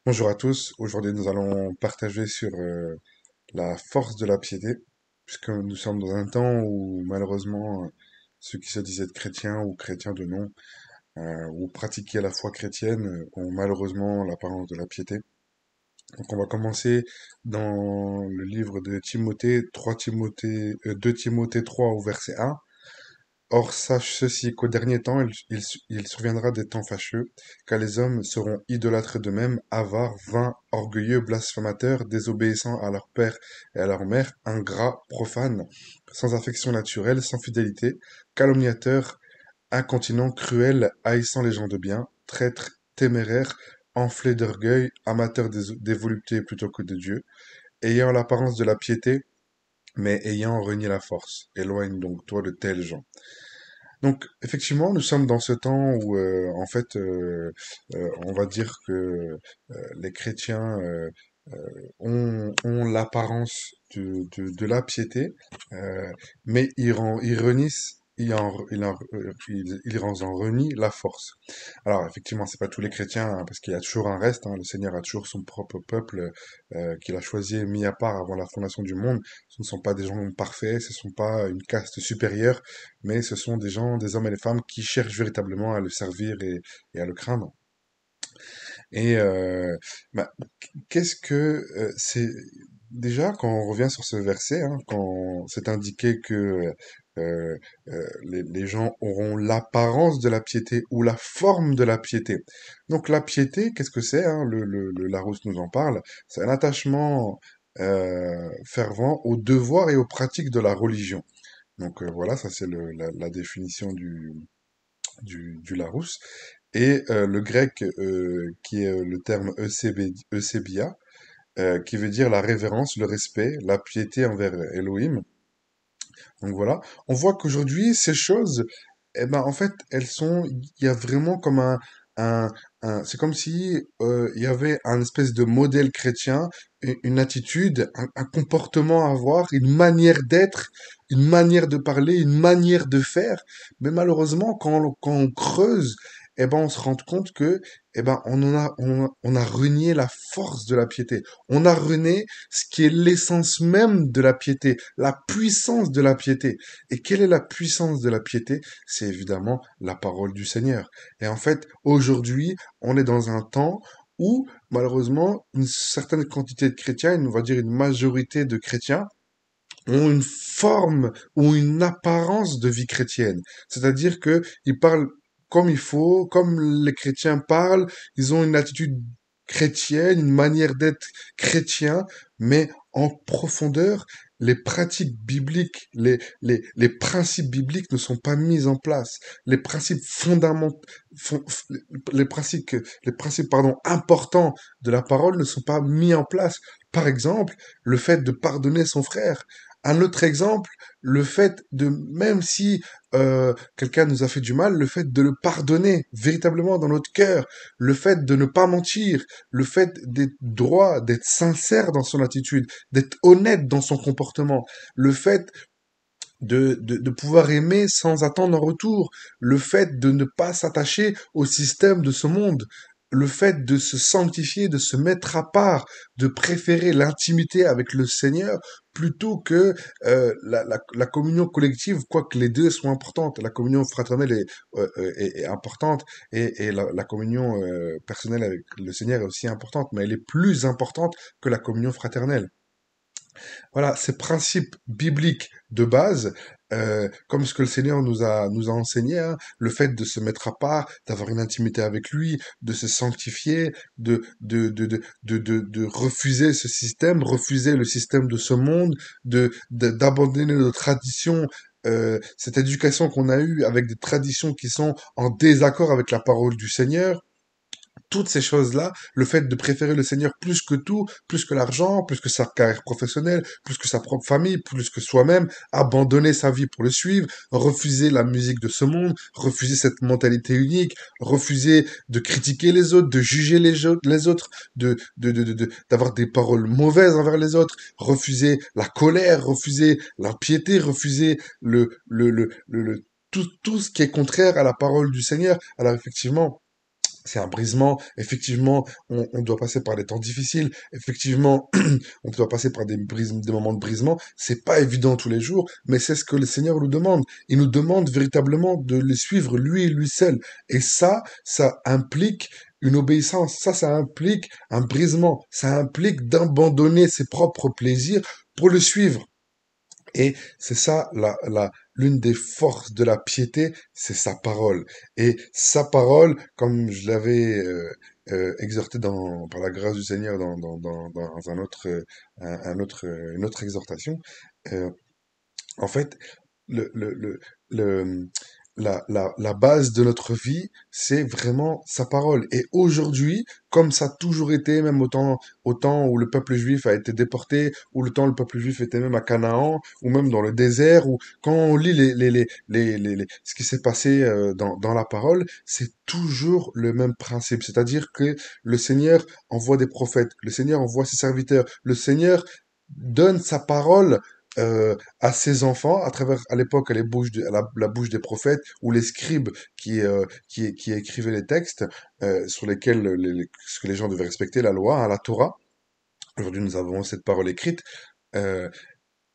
Bonjour à tous. Aujourd'hui, nous allons partager sur la force de la piété, puisque nous sommes dans un temps où malheureusement ceux qui se disaient être chrétiens ou chrétiens de nom ou pratiquaient la foi chrétienne ont malheureusement l'apparence de la piété. Donc, on va commencer dans le livre de Timothée, 2 Timothée 3 au verset 1. Or, sache ceci, qu'au dernier temps, il surviendra des temps fâcheux, car les hommes seront idolâtres d'eux-mêmes, avares, vains, orgueilleux, blasphémateurs, désobéissants à leur père et à leur mère, ingrats, profanes, sans affection naturelle, sans fidélité, calomniateurs, incontinents, cruels, haïssant les gens de bien, traîtres, téméraires, enflés d'orgueil, amateurs des voluptés plutôt que de Dieu, ayant l'apparence de la piété, mais ayant renié la force. Éloigne donc toi de tels gens. Donc, effectivement, nous sommes dans ce temps où, on va dire que les chrétiens ont l'apparence de la piété, mais ils renient, ils en renient la force. Alors, effectivement, c'est pas tous les chrétiens, hein, parce qu'il y a toujours un reste, hein, le Seigneur a toujours son propre peuple qu'il a choisi et mis à part avant la fondation du monde. Ce ne sont pas des gens parfaits, ce ne sont pas une caste supérieure, mais ce sont des gens, des hommes et des femmes qui cherchent véritablement à le servir et à le craindre. Et bah, qu'est-ce que c'est déjà quand on revient sur ce verset, hein, quand c'est indiqué que les gens auront l'apparence de la piété ou la forme de la piété. Donc la piété, qu'est-ce que c'est, hein, le Larousse nous en parle, c'est un attachement fervent aux devoirs et aux pratiques de la religion. Donc voilà, ça c'est la définition du Larousse. Et le grec, qui est le terme eusebia, qui veut dire la révérence, le respect, la piété envers Elohim. Donc voilà, on voit qu'aujourd'hui, ces choses, eh ben, en fait, il y a vraiment comme un, c'est comme si il y avait un espèce de modèle chrétien, une attitude, un comportement à avoir, une manière d'être, une manière de parler, une manière de faire. Mais malheureusement, quand on creuse, eh ben, on se rend compte que, eh ben, on a renié la force de la piété. On a renié ce qui est l'essence même de la piété, la puissance de la piété. Et quelle est la puissance de la piété? C'est évidemment la parole du Seigneur. Et en fait, aujourd'hui, on est dans un temps où, malheureusement, une certaine quantité de chrétiens, on va dire une majorité de chrétiens, ont une forme ou une apparence de vie chrétienne. C'est-à-dire que ils parlent comme il faut, comme les chrétiens parlent, ils ont une attitude chrétienne, une manière d'être chrétien, mais en profondeur, les pratiques bibliques, les principes bibliques ne sont pas mis en place. Les principes fondamentaux, fon- les principes, pardon, importants de la parole ne sont pas mis en place. Par exemple, le fait de pardonner son frère. Un autre exemple, le fait de, même si quelqu'un nous a fait du mal, le fait de le pardonner véritablement dans notre cœur, le fait de ne pas mentir, le fait d'être droit, d'être sincère dans son attitude, d'être honnête dans son comportement, le fait de pouvoir aimer sans attendre en retour, le fait de ne pas s'attacher au système de ce monde, le fait de se sanctifier, de se mettre à part, de préférer l'intimité avec le Seigneur plutôt que la communion collective, quoique les deux soient importantes. La communion fraternelle est importante et la communion personnelle avec le Seigneur est aussi importante, mais elle est plus importante que la communion fraternelle. Voilà, ces principes bibliques de base, comme ce que le Seigneur nous a enseigné, hein, le fait de se mettre à part, d'avoir une intimité avec lui, de se sanctifier, de refuser ce système, refuser le système de ce monde, d'abandonner nos traditions, cette éducation qu'on a eue avec des traditions qui sont en désaccord avec la parole du Seigneur, toutes ces choses-là, le fait de préférer le Seigneur plus que tout, plus que l'argent, plus que sa carrière professionnelle, plus que sa propre famille, plus que soi-même, abandonner sa vie pour le suivre, refuser la musique de ce monde, refuser cette mentalité unique, refuser de critiquer les autres, de juger les autres, d'avoir des paroles mauvaises envers les autres, refuser la colère, refuser l'impiété, refuser tout ce qui est contraire à la parole du Seigneur. Alors effectivement, c'est un brisement. Effectivement, on doit passer par des temps difficiles. Effectivement, on doit passer par des moments de brisement. C'est pas évident tous les jours, mais c'est ce que le Seigneur nous demande. Il nous demande véritablement de le suivre lui et lui seul. Et ça implique une obéissance. Ça implique un brisement. Ça implique d'abandonner ses propres plaisirs pour le suivre. Et c'est ça, l'une des forces de la piété, c'est sa parole. Et sa parole, comme je l'avais exhorté par la grâce du Seigneur dans une autre exhortation, euh, en fait, le, le, le, le- la base de notre vie, c'est vraiment sa parole. Et aujourd'hui, comme ça a toujours été, même au temps où le peuple juif a été déporté, ou le temps où le peuple juif était même à Canaan, ou même dans le désert, ou quand on lit ce qui s'est passé dans la parole, c'est toujours le même principe. C'est-à-dire que le Seigneur envoie des prophètes, le Seigneur envoie ses serviteurs, le Seigneur donne sa parole à ses enfants à travers à l'époque la bouche des prophètes ou les scribes qui écrivaient les textes sur lesquels ce que les gens devaient respecter la loi, hein, la Torah. Aujourd'hui, nous avons cette parole écrite euh,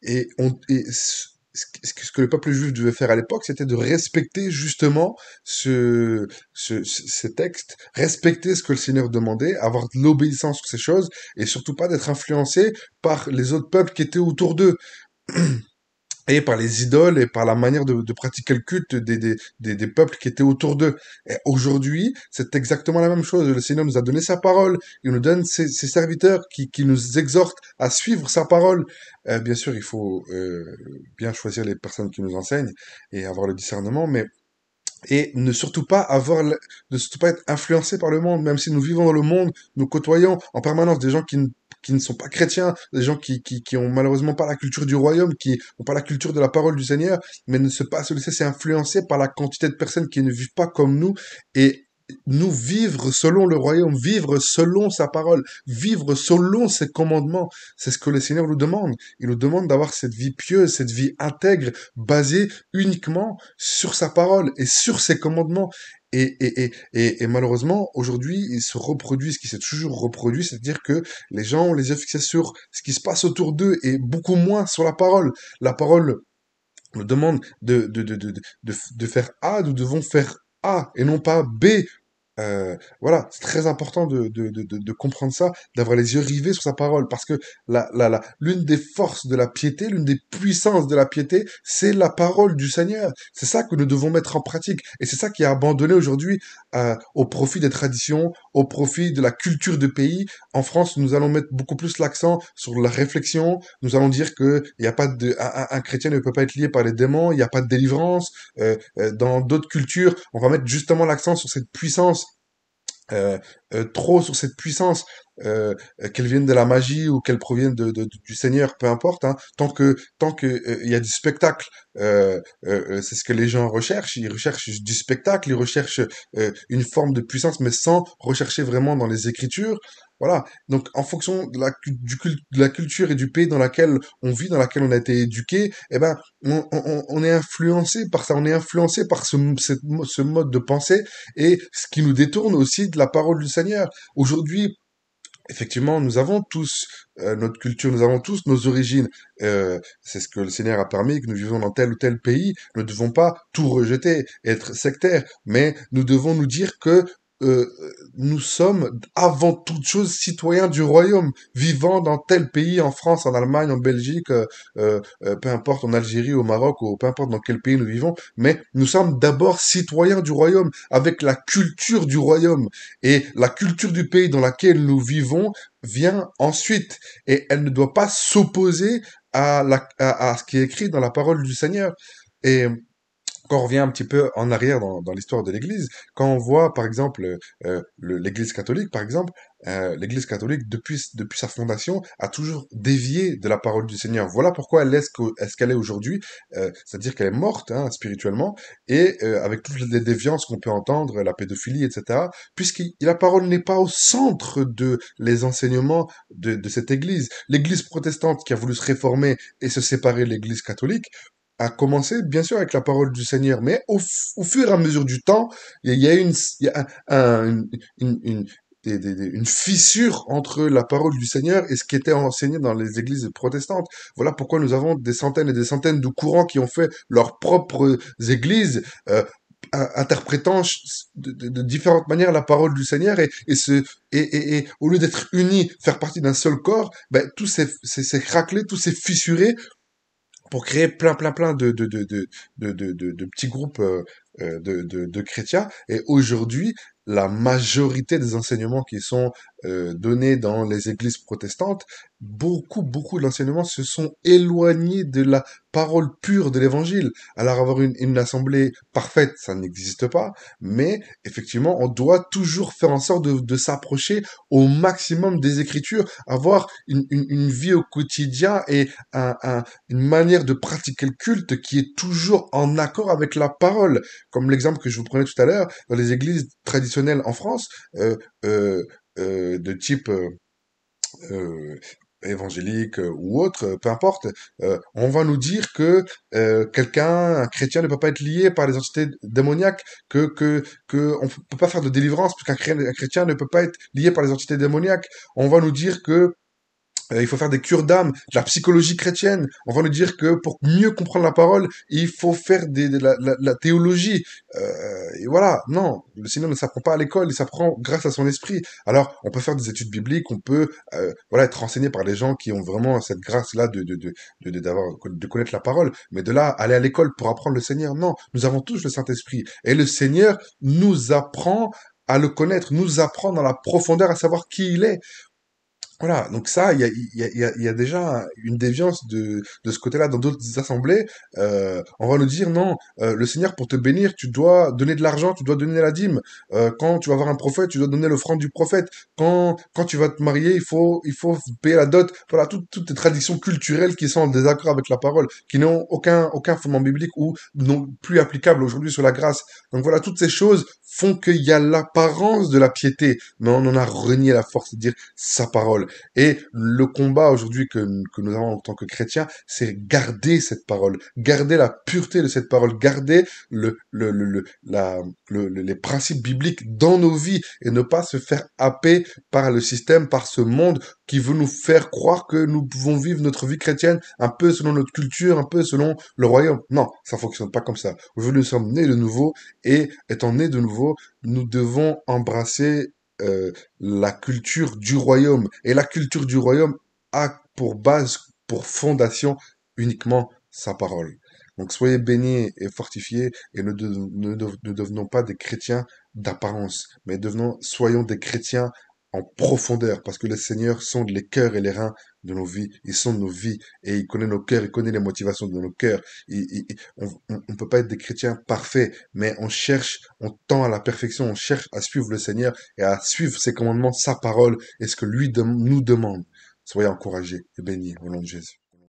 ce que le peuple juif devait faire à l'époque, c'était de respecter justement ces textes, respecter ce que le Seigneur demandait, avoir de l'obéissance sur ces choses, et surtout pas d'être influencé par les autres peuples qui étaient autour d'eux et par les idoles et par la manière de pratiquer le culte des peuples qui étaient autour d'eux. Et aujourd'hui, c'est exactement la même chose. Le Seigneur nous a donné sa parole. Il nous donne ses serviteurs qui nous exhortent à suivre sa parole. Bien sûr, il faut bien choisir les personnes qui nous enseignent et avoir le discernement, mais et ne surtout pas ne surtout pas être influencé par le monde, même si nous vivons dans le monde, nous côtoyons en permanence des gens qui ne sont pas chrétiens, des gens qui ont malheureusement pas la culture du royaume, qui ont pas la culture de la parole du Seigneur, mais ne se pas se laisser influencer par la quantité de personnes qui ne vivent pas comme nous et nous vivre selon le royaume, vivre selon sa parole, vivre selon ses commandements. C'est ce que le Seigneur nous demande. Il nous demande d'avoir cette vie pieuse, cette vie intègre, basée uniquement sur sa parole et sur ses commandements. Et malheureusement, aujourd'hui, il se reproduit ce qui s'est toujours reproduit, c'est-à-dire que les gens ont les yeux fixés sur ce qui se passe autour d'eux et beaucoup moins sur la parole. La parole nous demande de faire A, nous devons faire A et non pas B. Voilà, c'est très important de comprendre ça, d'avoir les yeux rivés sur sa parole, parce que l'une des forces de la piété, l'une des puissances de la piété, c'est la parole du Seigneur. C'est ça que nous devons mettre en pratique, et c'est ça qui est abandonné aujourd'hui au profit des traditions, au profit de la culture de pays. En France, nous allons mettre beaucoup plus l'accent sur la réflexion. Nous allons dire que il y a pas de, un chrétien ne peut pas être lié par les démons, il n'y a pas de délivrance. Dans d'autres cultures, on va mettre justement l'accent sur cette puissance euh, trop sur cette puissance, qu'elle vienne de la magie ou qu'elle provienne du Seigneur, peu importe, hein, tant que il y a du spectacle, c'est ce que les gens recherchent. Ils recherchent du spectacle, ils recherchent une forme de puissance, mais sans rechercher vraiment dans les Écritures. Voilà. Donc, en fonction de la culture et du pays dans laquelle on vit, dans laquelle on a été éduqué, eh ben, on est influencé par ça. On est influencé par ce mode de pensée et ce qui nous détourne aussi de la parole du Seigneur. Aujourd'hui, effectivement, nous avons tous notre culture, nous avons tous nos origines. C'est ce que le Seigneur a permis, que nous vivons dans tel ou tel pays. Nous ne devons pas tout rejeter, être sectaires, mais nous devons nous dire que euh, nous sommes avant toute chose citoyens du royaume, vivant dans tel pays, en France, en Allemagne, en Belgique, peu importe, en Algérie, au Maroc, ou peu importe dans quel pays nous vivons, mais nous sommes d'abord citoyens du royaume, avec la culture du royaume. Et la culture du pays dans laquelle nous vivons vient ensuite. Et elle ne doit pas s'opposer à ce qui est écrit dans la parole du Seigneur. Et quand on revient un petit peu en arrière dans l'histoire de l'Église, quand on voit par exemple l'Église catholique, par exemple, l'Église catholique depuis sa fondation a toujours dévié de la parole du Seigneur. Voilà pourquoi elle est ce qu'elle est aujourd'hui, c'est-à-dire qu'elle est morte hein, spirituellement et avec toutes les déviances qu'on peut entendre, la pédophilie, etc. Puisque la parole n'est pas au centre de les enseignements de cette Église. L'Église protestante qui a voulu se réformer et se séparer de l'Église catholique a commencé, bien sûr, avec la parole du Seigneur, mais au fur et à mesure du temps, il y a il y a une, une fissure entre la parole du Seigneur et ce qui était enseigné dans les églises protestantes. Voilà pourquoi nous avons des centaines et des centaines de courants qui ont fait leurs propres églises, interprétant de différentes manières la parole du Seigneur et au lieu d'être unis, faire partie d'un seul corps, ben, tout s'est craquelé, tout s'est fissuré pour créer plein de petits groupes de chrétiens. Et aujourd'hui, la majorité des enseignements qui sont donnés dans les églises protestantes, beaucoup de l'enseignement se sont éloignés de la parole pure de l'évangile. Alors avoir une assemblée parfaite, ça n'existe pas, mais effectivement, on doit toujours faire en sorte de s'approcher au maximum des Écritures, avoir une vie au quotidien et une manière de pratiquer le culte qui est toujours en accord avec la parole. Comme l'exemple que je vous prenais tout à l'heure, dans les églises traditionnelles en France, euh, euh, de type euh, évangélique ou autre, peu importe, on va nous dire que un chrétien ne peut pas être lié par les entités démoniaques, que on peut pas faire de délivrance parce un chrétien ne peut pas être lié par les entités démoniaques. On va nous dire que il faut faire des cures d'âme, de la psychologie chrétienne. On va nous dire que pour mieux comprendre la parole, il faut faire de la théologie. Et voilà, non, le Seigneur ne s'apprend pas à l'école, il s'apprend grâce à son esprit. Alors, on peut faire des études bibliques, on peut voilà être renseigné par les gens qui ont vraiment cette grâce-là de connaître la parole. Mais de là, aller à l'école pour apprendre le Seigneur, non, nous avons tous le Saint-Esprit. Et le Seigneur nous apprend à le connaître, nous apprend dans la profondeur à savoir qui il est. Voilà, donc ça, il y a déjà une déviance de ce côté-là dans d'autres assemblées. On va nous dire, non, le Seigneur, pour te bénir, tu dois donner de l'argent, tu dois donner la dîme. Quand tu vas voir un prophète, tu dois donner l'offrande du prophète. Quand tu vas te marier, il faut payer la dot. Voilà, toutes les traditions culturelles qui sont en désaccord avec la parole, qui n'ont aucun fondement biblique ou non plus applicable aujourd'hui sur la grâce. Donc voilà, toutes ces choses font qu'il y a l'apparence de la piété, mais on en a renié la force de dire sa parole. Et le combat aujourd'hui que nous avons en tant que chrétiens, c'est garder cette parole, garder la pureté de cette parole, garder les principes bibliques dans nos vies et ne pas se faire happer par le système, par ce monde qui veut nous faire croire que nous pouvons vivre notre vie chrétienne un peu selon notre culture, un peu selon le royaume. Non, ça fonctionne pas comme ça. Aujourd'hui, nous sommes nés de nouveau et étant nés de nouveau, nous devons embrasser la culture du royaume. Et la culture du royaume a pour base, pour fondation, uniquement sa parole. Donc soyez bénis et fortifiés et ne devenons pas des chrétiens d'apparence, mais soyons des chrétiens en profondeur, parce que le Seigneur sonde les cœurs et les reins de nos vies, il sonde nos vies et il connaît nos cœurs, il connaît les motivations de nos cœurs. On peut pas être des chrétiens parfaits, mais on tend à la perfection, on cherche à suivre le Seigneur et à suivre ses commandements, sa parole et ce que lui nous demande. Soyez encouragés et bénis au nom de Jésus.